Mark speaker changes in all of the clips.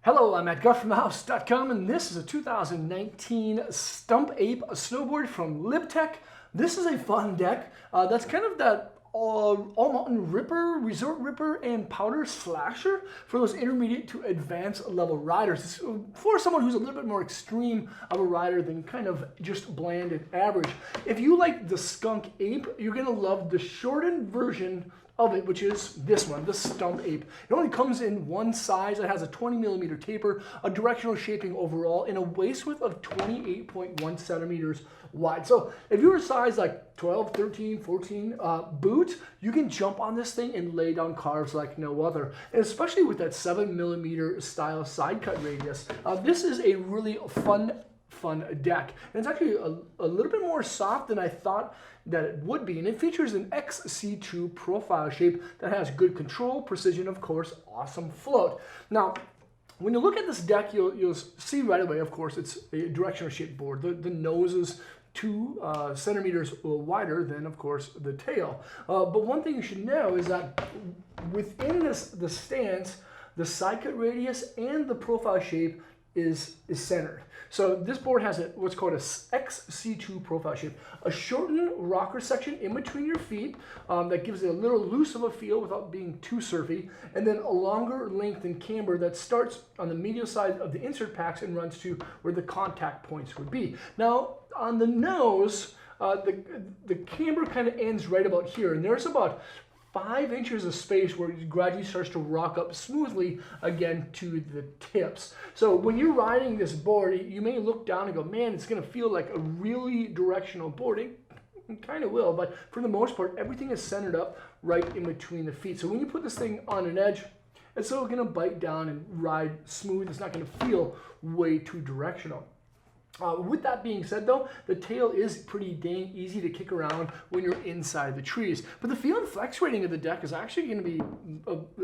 Speaker 1: Hello, I'm at gutfromthehouse.com, and this is a 2019 Stump Ape Snowboard from Libtech. This is a fun deck. That's kind of that all-mountain ripper, resort ripper, and powder slasher for those intermediate to advanced level riders. It's for someone who's a little bit more extreme of a rider than kind of just bland and average. If you like the Skunk Ape, you're going to love the shortened version of it, which is this one, the Stump Ape. It only comes in one size. It has a 20mm taper, a directional shaping overall, and a waist width of 28.1 centimeters wide. So if you're a size like 12, 13, 14 boot, you can jump on this thing and lay down carves like no other. And especially with that 7mm style side cut radius, this is a really fun deck. And it's actually a little bit more soft than I thought that it would be, and it features an XC2 profile shape that has good control, precision, of course, awesome float. Now, when you look at this deck, you'll see right away, of course, it's a directional shaped board. The nose is 2 centimeters wider than, of course, the tail. But one thing you should know is that within the stance, the side cut radius and the profile shape is centered. So this board has what's called a XC2 profile shape, a shortened rocker section in between your feet that gives it a little loose of a feel without being too surfy, and then a longer length and camber that starts on the medial side of the insert packs and runs to where the contact points would be. Now on the nose, the camber kind of ends right about here, and there's about 5 inches of space where it gradually starts to rock up smoothly again to the tips. So when you're riding this board, you may look down and go, man, it's going to feel like a really directional board. It kind of will, but for the most part, everything is centered up right in between the feet. So when you put this thing on an edge, it's still going to bite down and ride smooth. It's not going to feel way too directional. With that being said, though, the tail is pretty dang easy to kick around when you're inside the trees. But the feel and flex rating of the deck is actually going to be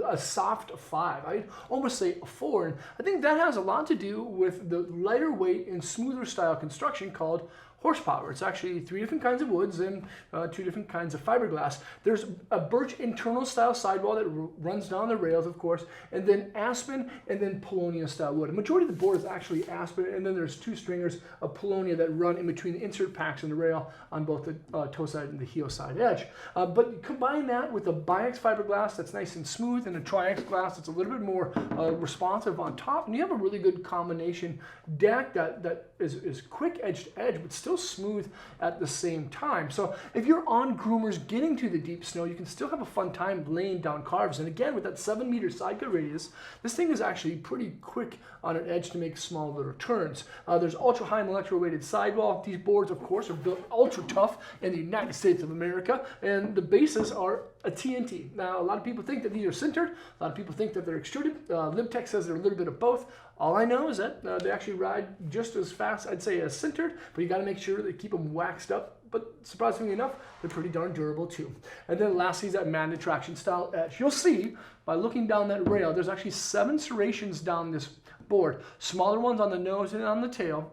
Speaker 1: a soft 5. I'd almost say a 4. And I think that has a lot to do with the lighter weight and smoother style construction called horsepower. It's actually 3 different kinds of woods and 2 different kinds of fiberglass. There's a birch internal style sidewall that runs down the rails, of course, and then aspen and then paulownia style wood. A majority of the board is actually aspen, and then there's 2 stringers of paulownia that run in between the insert packs and the rail on both the toe side and the heel side edge. But combine that with a biax fiberglass that's nice and smooth and a triax glass that's a little bit more responsive on top, and you have a really good combination deck that is quick edge to edge, but still smooth at the same time. So if you're on groomers getting to the deep snow, you can still have a fun time laying down carves. And again, with that 7-meter side cut radius, this thing is actually pretty quick on an edge to make small little turns. There's ultra high molecular weighted sidewall. These boards, of course, are built ultra tough in the United States of America, and the bases are a TNT. Now, a lot of people think that these are sintered. A lot of people think that they're extruded. Libtech says they're a little bit of both. All I know is that they actually ride just as fast, I'd say, as sintered, but you got to make sure that you keep them waxed up. But surprisingly enough, they're pretty darn durable too. And then lastly is that magnet traction style edge. You'll see by looking down that rail, there's actually 7 serrations down this board. Smaller ones on the nose and on the tail,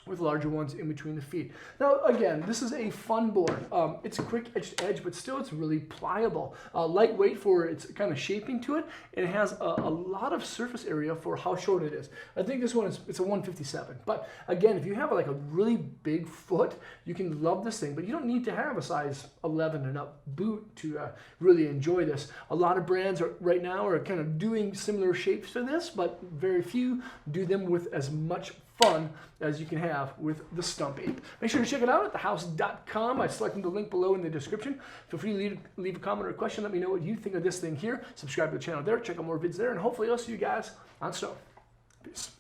Speaker 1: with larger ones in between the feet. Now, again, this is a fun board. It's quick edge to edge, but still it's really pliable. Lightweight for its kind of shaping to it, and it has a lot of surface area for how short it is. I think this one it's a 157. But again, if you have like a really big foot, you can love this thing, but you don't need to have a size 11 and up boot to really enjoy this. A lot of brands right now are kind of doing similar shapes to this, but very few do them with as much fun as you can have with the Stump Ape. Make sure to check it out at thehouse.com. I selected the link below in the description. Feel free to leave a comment or a question. Let me know what you think of this thing here. Subscribe to the channel there. Check out more vids there. And hopefully I'll see you guys on snow. Peace.